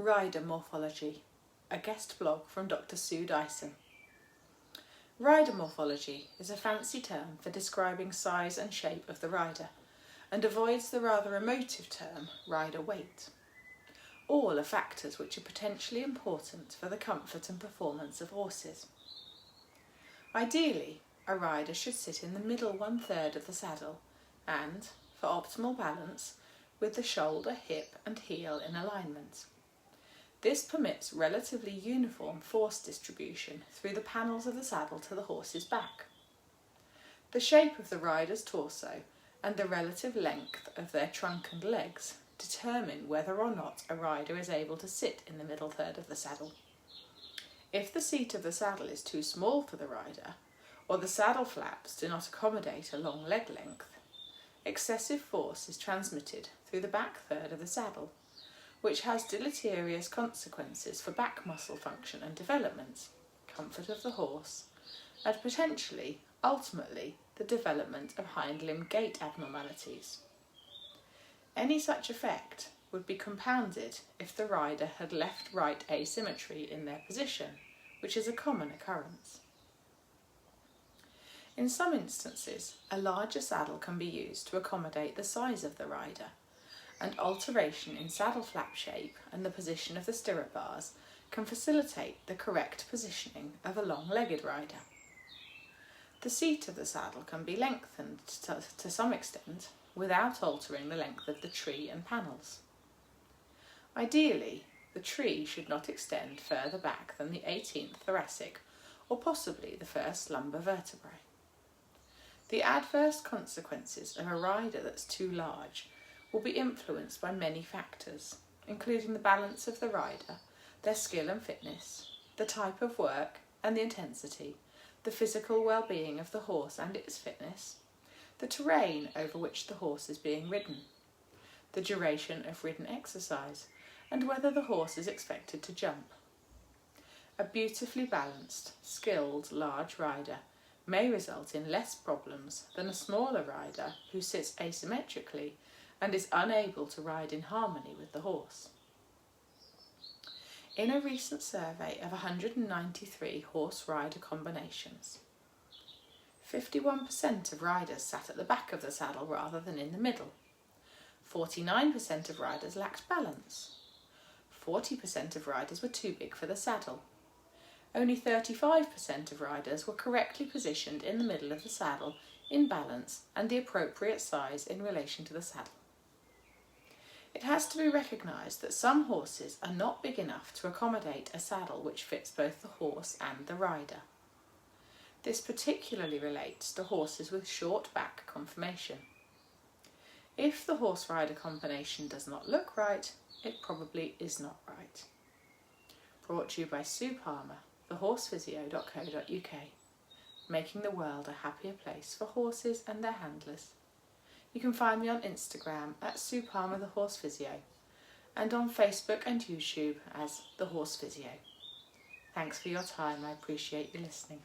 Rider Morphology, a guest blog from Dr Sue Dyson. Rider morphology is a fancy term for describing size and shape of the rider, and avoids the rather emotive term rider weight. All are factors which are potentially important for the comfort and performance of horses. Ideally, a rider should sit in the middle 1/3 of the saddle and, for optimal balance, with the shoulder, hip and heel in alignment. This permits relatively uniform force distribution through the panels of the saddle to the horse's back. The shape of the rider's torso and the relative length of their trunk and legs determine whether or not a rider is able to sit in the middle third of the saddle. If the seat of the saddle is too small for the rider, or the saddle flaps do not accommodate a long leg length, excessive force is transmitted through the back third of the saddle, which has deleterious consequences for back muscle function and development, comfort of the horse, and potentially, ultimately, the development of hind limb gait abnormalities. Any such effect would be compounded if the rider had left-right asymmetry in their position, which is a common occurrence. In some instances, a larger saddle can be used to accommodate the size of the rider, and alteration in saddle flap shape and the position of the stirrup bars can facilitate the correct positioning of a long-legged rider. The seat of the saddle can be lengthened to some extent without altering the length of the tree and panels. Ideally, the tree should not extend further back than the 18th thoracic or possibly the first lumbar vertebrae. The adverse consequences of a rider that's too large will be influenced by many factors, including the balance of the rider, their skill and fitness, the type of work and the intensity, the physical well-being of the horse and its fitness, the terrain over which the horse is being ridden, the duration of ridden exercise, and whether the horse is expected to jump. A beautifully balanced, skilled, large rider may result in less problems than a smaller rider who sits asymmetrically and is unable to ride in harmony with the horse. In a recent survey of 193 horse-rider combinations, 51% of riders sat at the back of the saddle rather than in the middle. 49% of riders lacked balance. 40% of riders were too big for the saddle. Only 35% of riders were correctly positioned in the middle of the saddle in balance and the appropriate size in relation to the saddle. It has to be recognised that some horses are not big enough to accommodate a saddle which fits both the horse and the rider. This particularly relates to horses with short back conformation. If the horse-rider combination does not look right, it probably is not right. Brought to you by Sue Palmer, thehorsephysio.co.uk, making the world a happier place for horses and their handlers. You can find me on Instagram at Sue Palmer the Horse Physio and on Facebook and YouTube as The Horse Physio. Thanks for your time, I appreciate you listening.